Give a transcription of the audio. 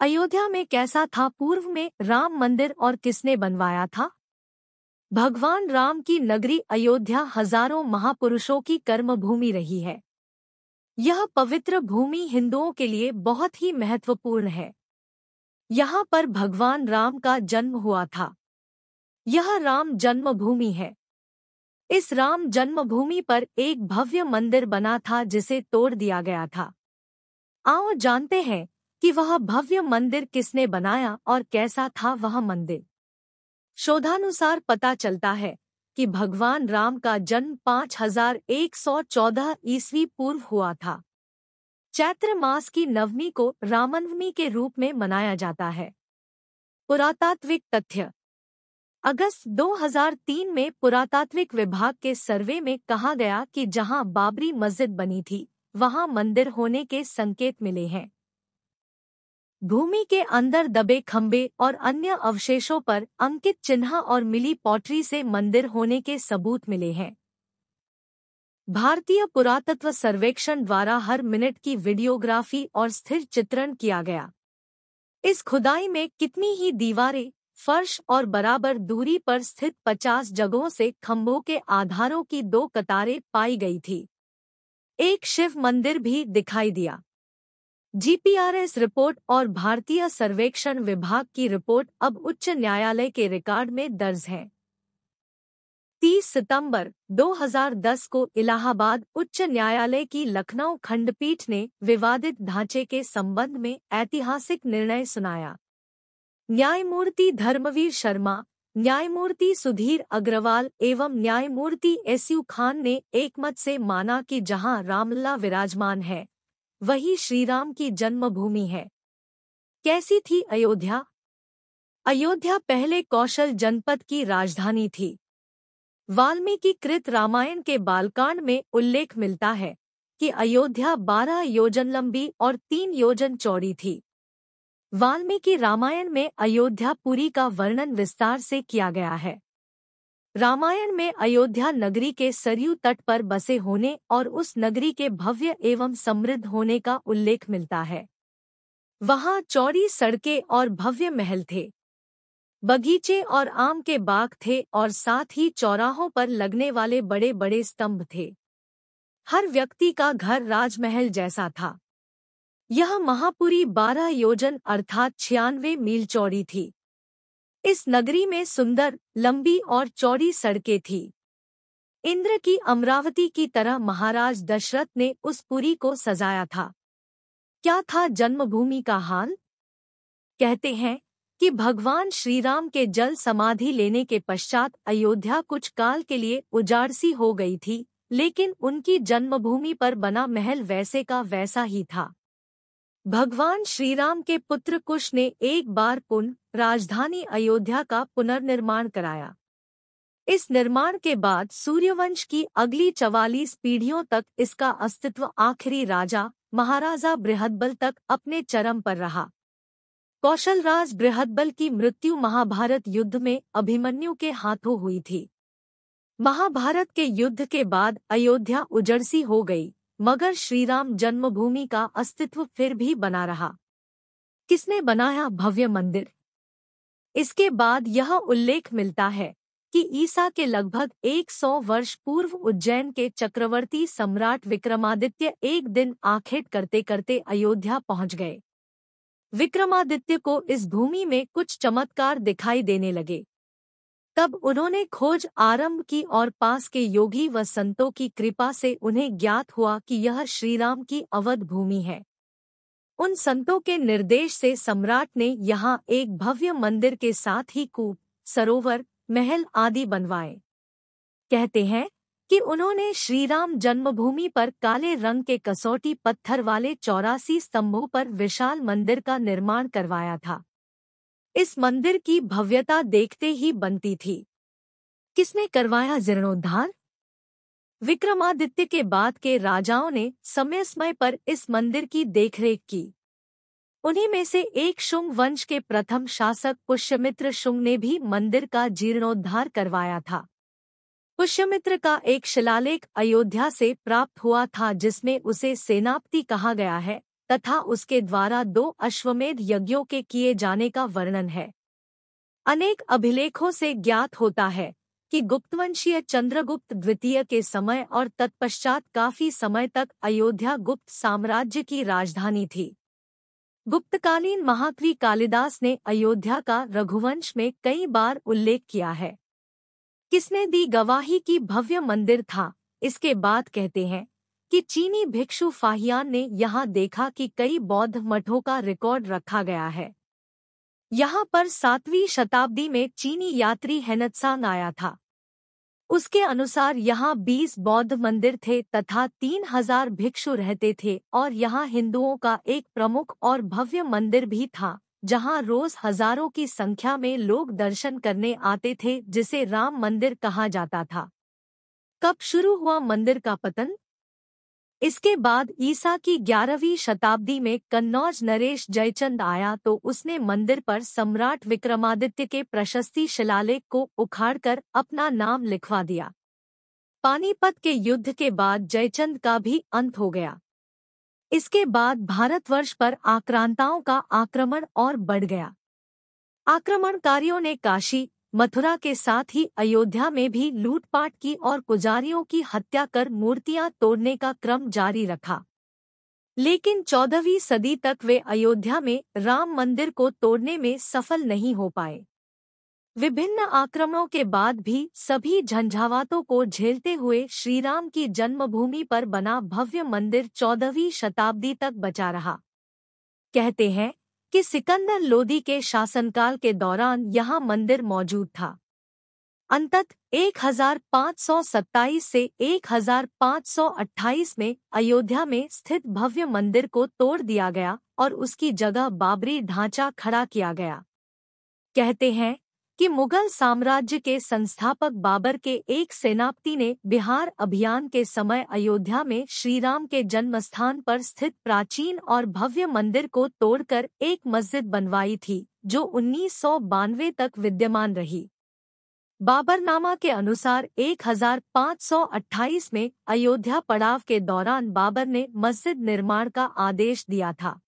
अयोध्या में कैसा था पूर्व में राम मंदिर और किसने बनवाया था? भगवान राम की नगरी अयोध्या हजारों महापुरुषों की कर्मभूमि रही है। यह पवित्र भूमि हिंदुओं के लिए बहुत ही महत्वपूर्ण है। यहाँ पर भगवान राम का जन्म हुआ था। यह राम जन्मभूमि है। इस राम जन्मभूमि पर एक भव्य मंदिर बना था जिसे तोड़ दिया गया था। आओ जानते हैं कि वह भव्य मंदिर किसने बनाया और कैसा था वह मंदिर। शोधानुसार पता चलता है कि भगवान राम का जन्म 5114 ईस्वी पूर्व हुआ था। चैत्र मास की नवमी को रामनवमी के रूप में मनाया जाता है। पुरातात्विक तथ्य। अगस्त 2003 में पुरातात्विक विभाग के सर्वे में कहा गया कि जहां बाबरी मस्जिद बनी थी वहां मंदिर होने के संकेत मिले हैं। भूमि के अंदर दबे खंभे और अन्य अवशेषों पर अंकित चिन्ह और मिली पॉटरी से मंदिर होने के सबूत मिले हैं। भारतीय पुरातत्व सर्वेक्षण द्वारा हर मिनट की वीडियोग्राफी और स्थिर चित्रण किया गया। इस खुदाई में कितनी ही दीवारें, फर्श और बराबर दूरी पर स्थित 50 जगहों से खंभों के आधारों की 2 कतारें पाई गई थी। एक शिव मंदिर भी दिखाई दिया। जीपीआरएस रिपोर्ट और भारतीय सर्वेक्षण विभाग की रिपोर्ट अब उच्च न्यायालय के रिकॉर्ड में दर्ज है। 30 सितंबर 2010 को इलाहाबाद उच्च न्यायालय की लखनऊ खंडपीठ ने विवादित ढांचे के संबंध में ऐतिहासिक निर्णय सुनाया। न्यायमूर्ति धर्मवीर शर्मा, न्यायमूर्ति सुधीर अग्रवाल एवं न्यायमूर्ति एसयू खान ने एकमत से माना कि जहां रामलला विराजमान है वही श्रीराम की जन्मभूमि है। कैसी थी अयोध्या? अयोध्या पहले कौशल जनपद की राजधानी थी। वाल्मीकि कृत रामायण के बालकांड में उल्लेख मिलता है कि अयोध्या 12 योजन लंबी और 3 योजन चौड़ी थी। वाल्मीकि रामायण में अयोध्यापुरी का वर्णन विस्तार से किया गया है। रामायण में अयोध्या नगरी के सरयू तट पर बसे होने और उस नगरी के भव्य एवं समृद्ध होने का उल्लेख मिलता है। वहां चौड़ी सड़कें और भव्य महल थे, बगीचे और आम के बाग थे और साथ ही चौराहों पर लगने वाले बड़े बड़े स्तंभ थे। हर व्यक्ति का घर राजमहल जैसा था। यह महापुरी 12 योजन अर्थात 96 मील चौड़ी थी। इस नगरी में सुंदर, लंबी और चौड़ी सड़कें थीं। इंद्र की अमरावती की तरह महाराज दशरथ ने उस पुरी को सजाया था। क्या था जन्मभूमि का हाल? कहते हैं कि भगवान श्रीराम के जल समाधि लेने के पश्चात अयोध्या कुछ काल के लिए उजाड़ सी हो गई थी, लेकिन उनकी जन्मभूमि पर बना महल वैसे का वैसा ही था। भगवान श्रीराम के पुत्र कुश ने एक बार पुनः राजधानी अयोध्या का पुनर्निर्माण कराया। इस निर्माण के बाद सूर्यवंश की अगली 44 पीढ़ियों तक इसका अस्तित्व आखिरी राजा महाराजा बृहद्बल तक अपने चरम पर रहा। कौशलराज बृहद्बल की मृत्यु महाभारत युद्ध में अभिमन्यु के हाथों हुई थी। महाभारत के युद्ध के बाद अयोध्या उजड़सी हो गई, मगर श्रीराम जन्मभूमि का अस्तित्व फिर भी बना रहा। किसने बनाया भव्य मंदिर? इसके बाद यह उल्लेख मिलता है कि ईसा के लगभग 100 वर्ष पूर्व उज्जैन के चक्रवर्ती सम्राट विक्रमादित्य एक दिन आखेट करते करते अयोध्या पहुंच गए। विक्रमादित्य को इस भूमि में कुछ चमत्कार दिखाई देने लगे। तब उन्होंने खोज आरंभ की और पास के योगी व संतों की कृपा से उन्हें ज्ञात हुआ कि यह श्रीराम की अवध भूमि है। उन संतों के निर्देश से सम्राट ने यहाँ एक भव्य मंदिर के साथ ही कूप, सरोवर, महल आदि बनवाए। कहते हैं कि उन्होंने श्रीराम जन्मभूमि पर काले रंग के कसौटी पत्थर वाले 84 स्तंभों पर विशाल मंदिर का निर्माण करवाया था। इस मंदिर की भव्यता देखते ही बनती थी। किसने करवाया जीर्णोद्धार? विक्रमादित्य के बाद के राजाओं ने समय समय पर इस मंदिर की देखरेख की। उन्हीं में से एक शुंग वंश के प्रथम शासक पुष्यमित्र शुंग ने भी मंदिर का जीर्णोद्धार करवाया था। पुष्यमित्र का एक शिलालेख अयोध्या से प्राप्त हुआ था जिसमें उसे सेनापति कहा गया है तथा उसके द्वारा 2 अश्वमेध यज्ञों के किए जाने का वर्णन है। अनेक अभिलेखों से ज्ञात होता है कि गुप्तवंशीय चंद्रगुप्त द्वितीय के समय और तत्पश्चात काफी समय तक अयोध्या गुप्त साम्राज्य की राजधानी थी। गुप्तकालीन महाकवि कालिदास ने अयोध्या का रघुवंश में कई बार उल्लेख किया है। किसने दी गवाही की भव्य मंदिर था। इसके बाद कहते हैं कि चीनी भिक्षु फाहियान ने यहाँ देखा कि कई बौद्ध मठों का रिकॉर्ड रखा गया है। यहाँ पर 7वीं शताब्दी में चीनी यात्री हेनत्सांग आया था। उसके अनुसार यहाँ 20 बौद्ध मंदिर थे तथा 3000 भिक्षु रहते थे और यहाँ हिंदुओं का एक प्रमुख और भव्य मंदिर भी था, जहाँ रोज हजारों की संख्या में लोग दर्शन करने आते थे, जिसे राम मंदिर कहा जाता था। कब शुरू हुआ मंदिर का पतन? इसके बाद ईसा की 11वीं शताब्दी में कन्नौज नरेश जयचंद आया तो उसने मंदिर पर सम्राट विक्रमादित्य के प्रशस्ति शिलालेख को उखाड़कर अपना नाम लिखवा दिया। पानीपत के युद्ध के बाद जयचंद का भी अंत हो गया। इसके बाद भारतवर्ष पर आक्रांताओं का आक्रमण और बढ़ गया। आक्रमणकारियों ने काशी, मथुरा के साथ ही अयोध्या में भी लूटपाट की और पुजारियों की हत्या कर मूर्तियां तोड़ने का क्रम जारी रखा। लेकिन 14वीं सदी तक वे अयोध्या में राम मंदिर को तोड़ने में सफल नहीं हो पाए। विभिन्न आक्रमणों के बाद भी सभी झंझावातों को झेलते हुए श्रीराम की जन्मभूमि पर बना भव्य मंदिर 14वीं शताब्दी तक बचा रहा। कहते हैं कि सिकंदर लोदी के शासनकाल के दौरान यहाँ मंदिर मौजूद था। अंततः 1527 से 1528 में अयोध्या में स्थित भव्य मंदिर को तोड़ दिया गया और उसकी जगह बाबरी ढांचा खड़ा किया गया। कहते हैं कि मुगल साम्राज्य के संस्थापक बाबर के एक सेनापति ने बिहार अभियान के समय अयोध्या में श्रीराम के जन्मस्थान पर स्थित प्राचीन और भव्य मंदिर को तोड़कर एक मस्जिद बनवाई थी, जो 1992 तक विद्यमान रही। बाबरनामा के अनुसार 1528 में अयोध्या पड़ाव के दौरान बाबर ने मस्जिद निर्माण का आदेश दिया था।